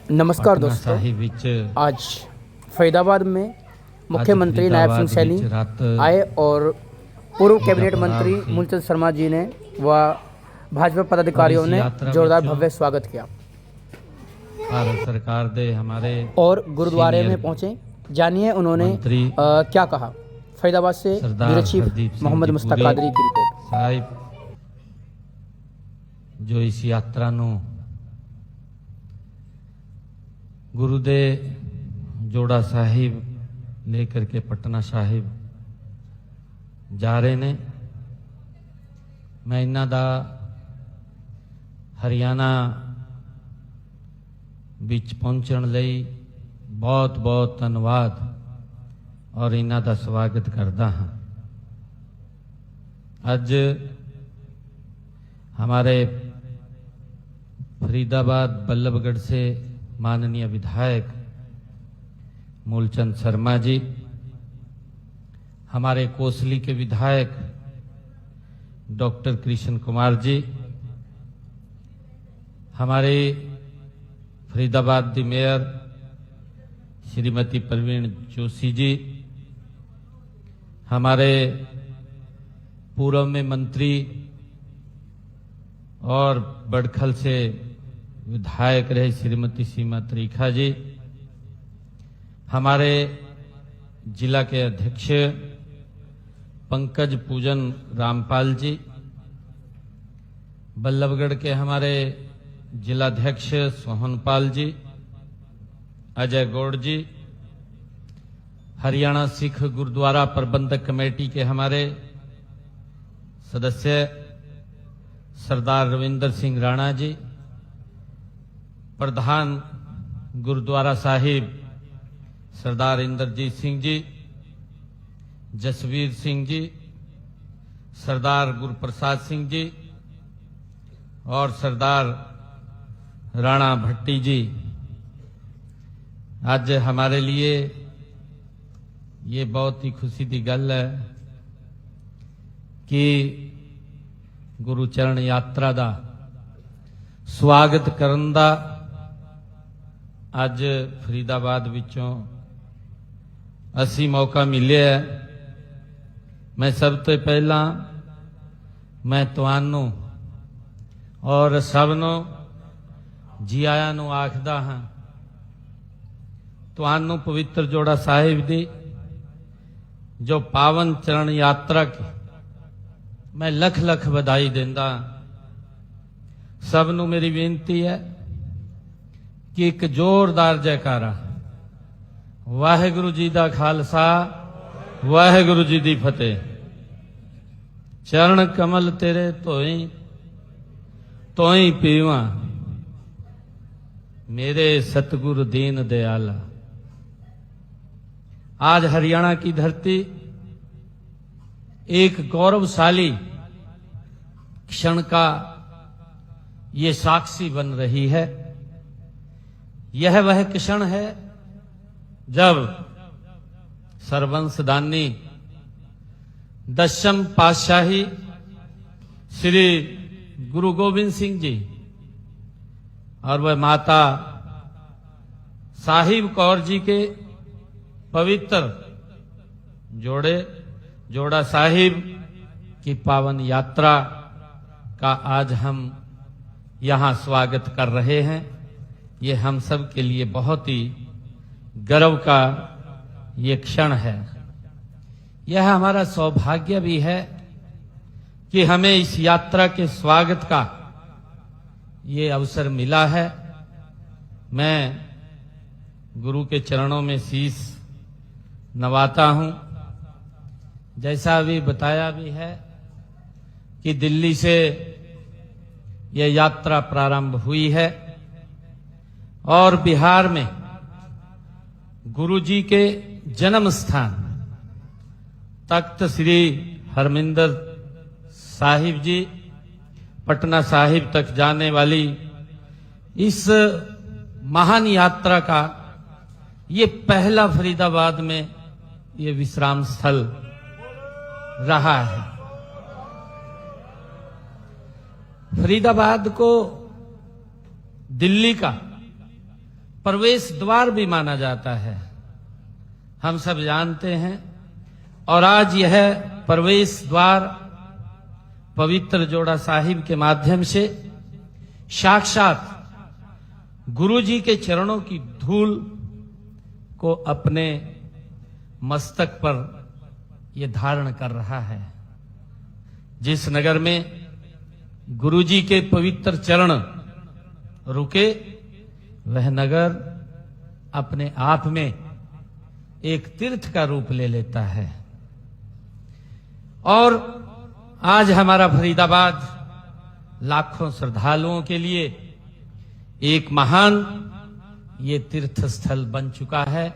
नमस्कार दोस्तों, आज फरीदाबाद में मुख्यमंत्री नायब सिंह सैनी आए और पूर्व कैबिनेट मंत्री मूलचंद शर्मा जी ने व भाजपा पदाधिकारियों ने जोरदार भव्य स्वागत किया। भारत सरकार दे हमारे और गुरुद्वारे में पहुंचे, जानिए उन्होंने क्या कहा। फरीदाबाद से ब्यूरो चीफ मोहम्मद मुस्तक कादरी की रिपोर्ट। साहिब जो इस यात्रा नु गुरुदे जोड़ा साहिब लेकर के पटना साहिब जा रहे ने। मैं इन्हां दा हरियाणा विच पहुंचण लई बहुत बहुत धन्यवाद और इन्हां दा स्वागत करदा हां। अज हमारे फरीदाबाद बल्लभगढ़ से माननीय विधायक मूलचंद शर्मा जी, हमारे कोसली के विधायक डॉक्टर कृष्ण कुमार जी, हमारे फरीदाबाद की मेयर श्रीमती प्रवीण जोशी जी, हमारे पूर्व में मंत्री और बड़खल से विधायक रहे श्रीमती सीमा त्रिखा जी, हमारे जिला के अध्यक्ष पंकज पूजन रामपाल जी, बल्लभगढ़ के हमारे जिलाध्यक्ष सोहनपाल जी, अजय गौड़ जी, हरियाणा सिख गुरुद्वारा प्रबंधक कमेटी के हमारे सदस्य सरदार रविंदर सिंह राणा जी, प्रधान गुरुद्वारा साहिब सरदार इंद्रजीत सिंह जी, जसवीर सिंह जी, सरदार गुरुप्रसाद सिंह जी और सरदार राणा भट्टी जी। आज हमारे लिए ये बहुत ही खुशी की गल है कि गुरुचरण यात्रा दा स्वागत करन दा अज फरीदाबाद विचों असी मौका मिले है। मैं सब तो पहला मैं तुहानू और सबनों जी आया नू आखदा हाँ। तुहानू पवित्र जोड़ा साहिब दी जो पावन चरण यात्रा की मैं लख लख बधाई देंदा। सबनू मेरी बेनती है कि एक जोरदार जयकारा वाहिगुरु जी दा खालसा वाहिगुरु जी दी फतेह। चरण कमल तेरे तोई पीवा मेरे सतगुरु दीन दयाला। आज हरियाणा की धरती एक गौरवशाली क्षण का ये साक्षी बन रही है। यह वह क्षण है जब सर्वंशदानी दशम पातशाही श्री गुरु गोविंद सिंह जी और वह माता साहिब कौर जी के पवित्र जोड़ा साहिब की पावन यात्रा का आज हम यहां स्वागत कर रहे हैं। ये हम सब के लिए बहुत ही गर्व का ये क्षण है। यह हमारा सौभाग्य भी है कि हमें इस यात्रा के स्वागत का ये अवसर मिला है। मैं गुरु के चरणों में शीश नवाता हूं। जैसा अभी बताया भी है कि दिल्ली से यह यात्रा प्रारंभ हुई है और बिहार में गुरु जी के जन्म स्थान तख्त श्री हरमिंदर साहिब जी पटना साहिब तक जाने वाली इस महान यात्रा का ये पहला फरीदाबाद में ये विश्राम स्थल रहा है। फरीदाबाद को दिल्ली का प्रवेश द्वार भी माना जाता है, हम सब जानते हैं। और आज यह प्रवेश द्वार पवित्र जोड़ा साहिब के माध्यम से साक्षात गुरु जी के चरणों की धूल को अपने मस्तक पर ये धारण कर रहा है। जिस नगर में गुरु जी के पवित्र चरण रुके, वह नगर अपने आप में एक तीर्थ का रूप ले लेता है। और आज हमारा फरीदाबाद लाखों श्रद्धालुओं के लिए एक महान ये तीर्थ स्थल बन चुका है।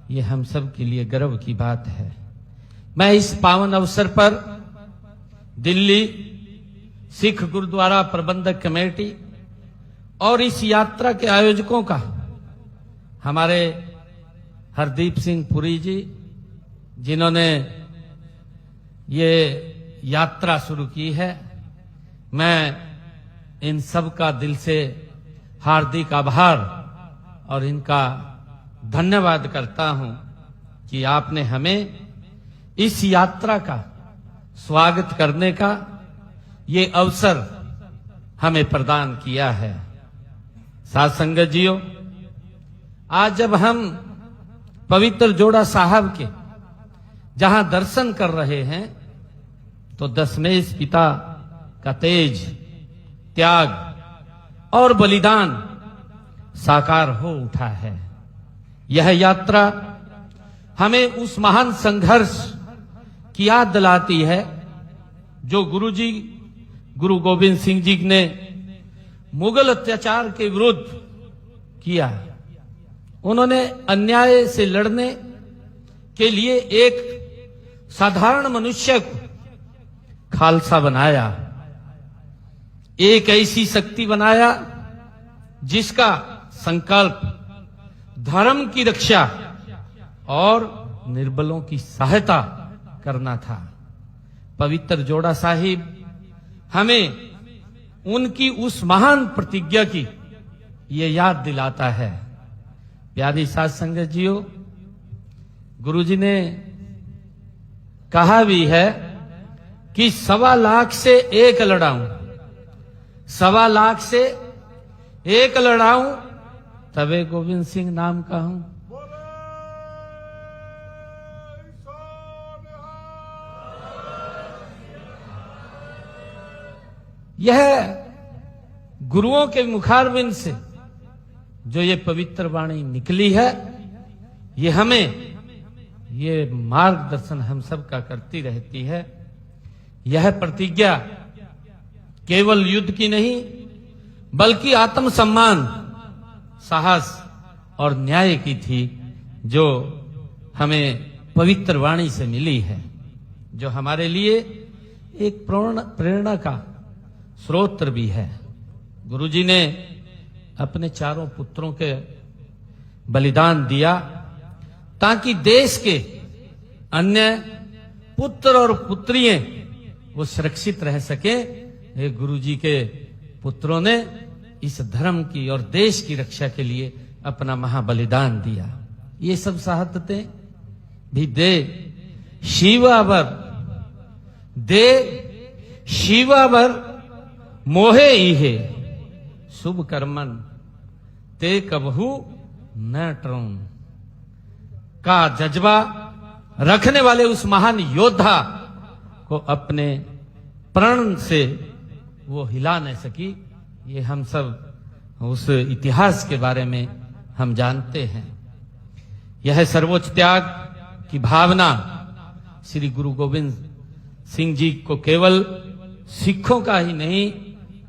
ये हम सब के लिए गर्व की बात है। मैं इस पावन अवसर पर दिल्ली सिख गुरुद्वारा प्रबंधक कमेटी और इस यात्रा के आयोजकों का, हमारे हरदीप सिंह पुरी जी जिन्होंने ये यात्रा शुरू की है, मैं इन सब का दिल से हार्दिक आभार और इनका धन्यवाद करता हूं कि आपने हमें इस यात्रा का स्वागत करने का ये अवसर हमें प्रदान किया है। साथ संगत जियो, आज जब हम पवित्र जोड़ा साहब के जहां दर्शन कर रहे हैं, तो दशमेश पिता का तेज, त्याग और बलिदान साकार हो उठा है। यह यात्रा हमें उस महान संघर्ष की याद दिलाती है जो गुरुजी गुरु गोविंद सिंह जी ने मुगल अत्याचार के विरुद्ध किया। उन्होंने अन्याय से लड़ने के लिए एक साधारण मनुष्य को खालसा बनाया, एक ऐसी शक्ति बनाया जिसका संकल्प धर्म की रक्षा और निर्बलों की सहायता करना था। पवित्र जोड़ा साहिब हमें उनकी उस महान प्रतिज्ञा की ये याद दिलाता है। प्यारी साध संगत जियो, गुरुजी ने कहा भी है कि 1.25 लाख से एक लड़ाऊं, 1.25 लाख से एक लड़ाऊं, तबे गोविंद सिंह नाम का हूं। यह गुरुओं के मुखारबिंद से जो ये पवित्र वाणी निकली है, ये हमें ये मार्गदर्शन हम सब का करती रहती है। यह प्रतिज्ञा केवल युद्ध की नहीं, बल्कि आत्मसम्मान, साहस और न्याय की थी, जो हमें पवित्र वाणी से मिली है, जो हमारे लिए एक प्रेरणा का स्रोत भी है। गुरुजी ने अपने चारों पुत्रों के बलिदान दिया ताकि देश के अन्य पुत्र और पुत्रियां वो सुरक्षित रह सके। ये गुरुजी के पुत्रों ने इस धर्म की और देश की रक्षा के लिए अपना महाबलिदान दिया। ये सब शहादतें भी दे शिवावर मोहे इहे शुभ कर्मन ते कबहू न ट्रौन का जज्बा रखने वाले उस महान योद्धा को अपने प्रण से वो हिला नहीं सकी। ये हम सब उस इतिहास के बारे में हम जानते हैं। यह सर्वोच्च त्याग की भावना श्री गुरु गोविंद सिंह जी को केवल सिखों का ही नहीं,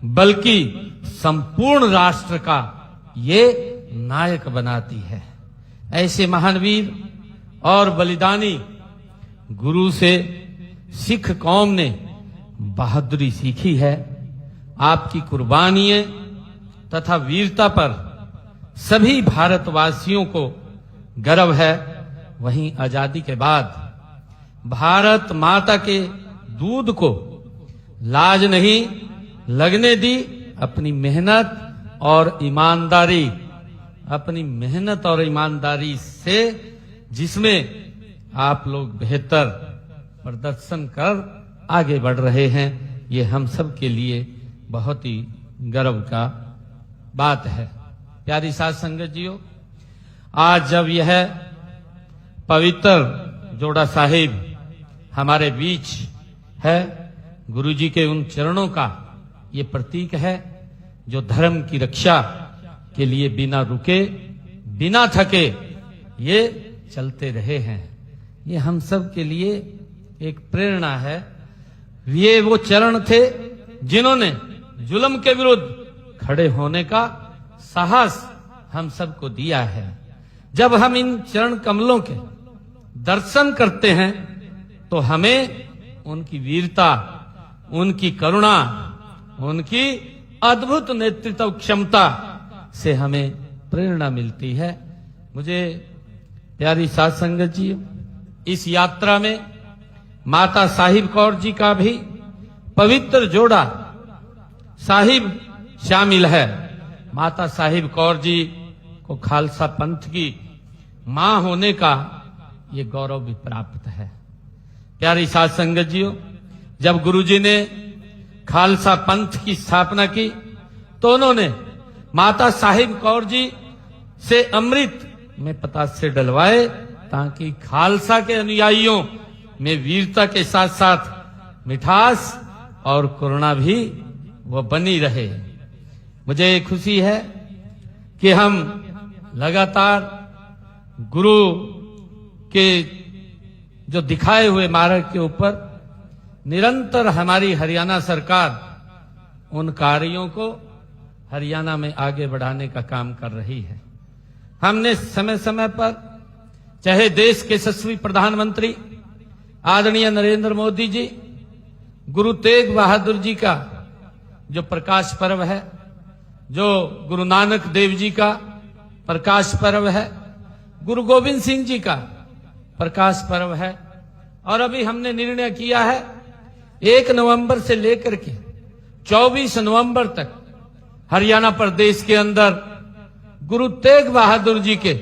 बल्कि संपूर्ण राष्ट्र का ये नायक बनाती है। ऐसे महानवीर और बलिदानी गुरु से सिख कौम ने बहादुरी सीखी है। आपकी कुर्बानियां तथा वीरता पर सभी भारतवासियों को गर्व है। वहीं आजादी के बाद भारत माता के दूध को लाज नहीं लगने दी। अपनी मेहनत और ईमानदारी अपनी मेहनत और ईमानदारी से, जिसमें आप लोग बेहतर प्रदर्शन कर आगे बढ़ रहे हैं, ये हम सब के लिए बहुत ही गर्व का बात है। प्यारी साध संगत जियो, आज जब यह पवित्र जोड़ा साहिब हमारे बीच है, गुरुजी के उन चरणों का ये प्रतीक है जो धर्म की रक्षा के लिए बिना रुके बिना थके ये चलते रहे हैं। ये हम सब के लिए एक प्रेरणा है। ये वो चरण थे जिन्होंने जुल्म के विरुद्ध खड़े होने का साहस हम सबको दिया है। जब हम इन चरण कमलों के दर्शन करते हैं तो हमें उनकी वीरता, उनकी करुणा, उनकी अद्भुत नेतृत्व क्षमता से हमें प्रेरणा मिलती है। मुझे प्यारी साध संगत जी, इस यात्रा में माता साहिब कौर जी का भी पवित्र जोड़ा साहिब शामिल है। माता साहिब कौर जी को खालसा पंथ की मां होने का ये गौरव भी प्राप्त है। प्यारी साध संगत जियो, जब गुरुजी ने खालसा पंथ की स्थापना की तो उन्होंने माता साहिब कौर जी से अमृत में पतासे डलवाए ताकि खालसा के अनुयायियों में वीरता के साथ साथ मिठास और करुणा भी वो बनी रहे। मुझे खुशी है कि हम लगातार गुरु के जो दिखाए हुए मार्ग के ऊपर निरंतर हमारी हरियाणा सरकार उन कार्यों को हरियाणा में आगे बढ़ाने का काम कर रही है। हमने समय समय पर, चाहे देश के यशस्वी प्रधानमंत्री आदरणीय नरेंद्र मोदी जी, गुरु तेग बहादुर जी का जो प्रकाश पर्व है, जो गुरु नानक देव जी का प्रकाश पर्व है, गुरु गोविंद सिंह जी का प्रकाश पर्व है, और अभी हमने निर्णय किया है 1 नवंबर से लेकर के 24 नवंबर तक हरियाणा प्रदेश के अंदर गुरु तेग बहादुर जी के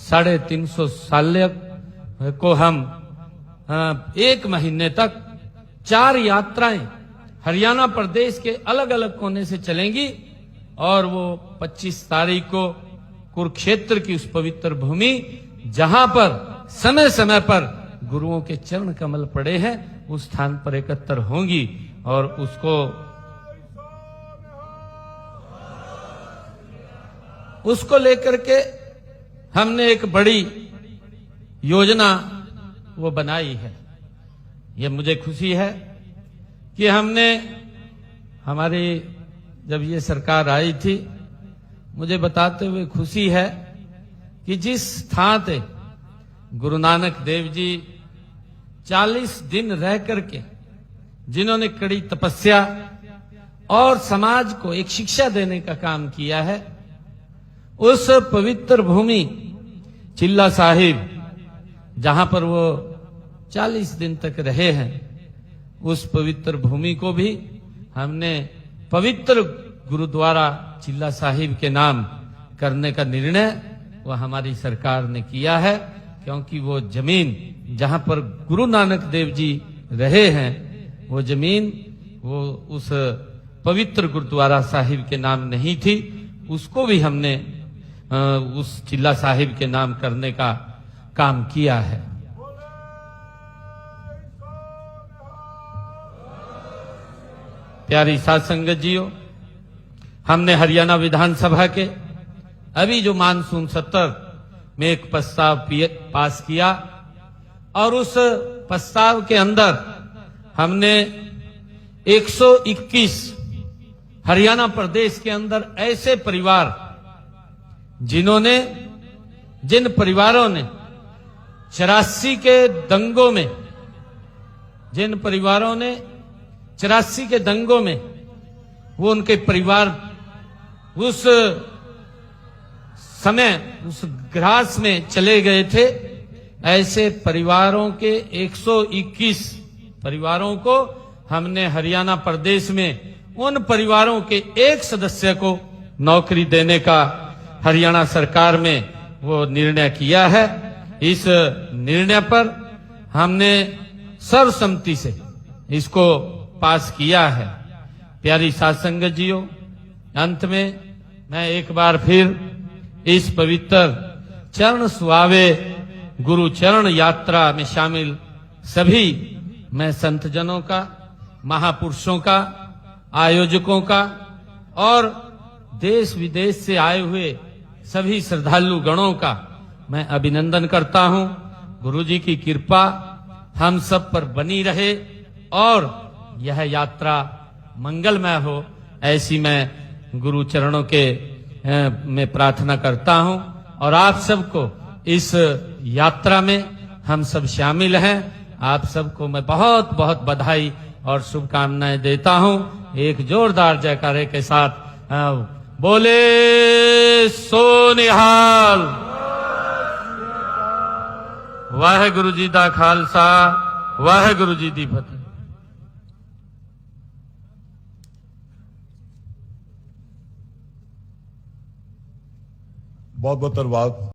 350 साल को हम 1 महीने तक 4 यात्राएं हरियाणा प्रदेश के अलग अलग कोने से चलेंगी और वो 25 तारीख को कुरुक्षेत्र की उस पवित्र भूमि, जहां पर समय समय पर गुरुओं के चरण कमल पड़े हैं, उस स्थान पर एकत्र होंगी और उसको लेकर के हमने एक बड़ी योजना वो बनाई है। ये मुझे खुशी है कि हमने, हमारी जब ये सरकार आई थी, मुझे बताते हुए खुशी है कि जिस स्थान पे गुरु नानक देव जी 40 दिन रह करके जिन्होंने कड़ी तपस्या और समाज को एक शिक्षा देने का काम किया है, उस पवित्र भूमि चिल्ला साहिब, जहां पर वो 40 दिन तक रहे हैं, उस पवित्र भूमि को भी हमने पवित्र गुरुद्वारा चिल्ला साहिब के नाम करने का निर्णय वह हमारी सरकार ने किया है, क्योंकि वो जमीन जहां पर गुरु नानक देव जी रहे हैं, वो जमीन वो उस पवित्र गुरुद्वारा साहिब के नाम नहीं थी, उसको भी हमने उस चिल्ला साहिब के नाम करने का काम किया है। प्यारी साध संगत जियो, हमने हरियाणा विधानसभा के अभी जो मानसून सत्र में एक प्रस्ताव पास किया और उस प्रस्ताव के अंदर हमने 121 हरियाणा प्रदेश के अंदर ऐसे परिवार जिन परिवारों ने 84 के दंगों में, जिन परिवारों ने 84 के दंगों में वो उनके परिवार उस समय उस ग्रास में चले गए थे, ऐसे परिवारों के 121 परिवारों को हमने हरियाणा प्रदेश में उन परिवारों के एक सदस्य को नौकरी देने का हरियाणा सरकार में वो निर्णय किया है। इस निर्णय पर हमने सर्वसम्मति से इसको पास किया है। प्यारी साध संगत जियो, अंत में मैं एक बार फिर इस पवित्र चरण सुहावे गुरु चरण यात्रा में शामिल सभी मैं संत जनों का, महापुरुषों का, आयोजकों का और देश विदेश से आए हुए सभी श्रद्धालु गणों का मैं अभिनंदन करता हूं। गुरु जी की कृपा हम सब पर बनी रहे और यह यात्रा मंगलमय हो, ऐसी मैं गुरु चरणों के में प्रार्थना करता हूं। और आप सबको इस यात्रा में हम सब शामिल हैं। आप सबको मैं बहुत बहुत बधाई और शुभकामनाएं देता हूं। एक जोरदार जयकारे के साथ बोले सो निहाल। वाहेगुरु जी दा खालसा, वाहेगुरु जी दी फतेह। बहुत बहुत धन्यवाद।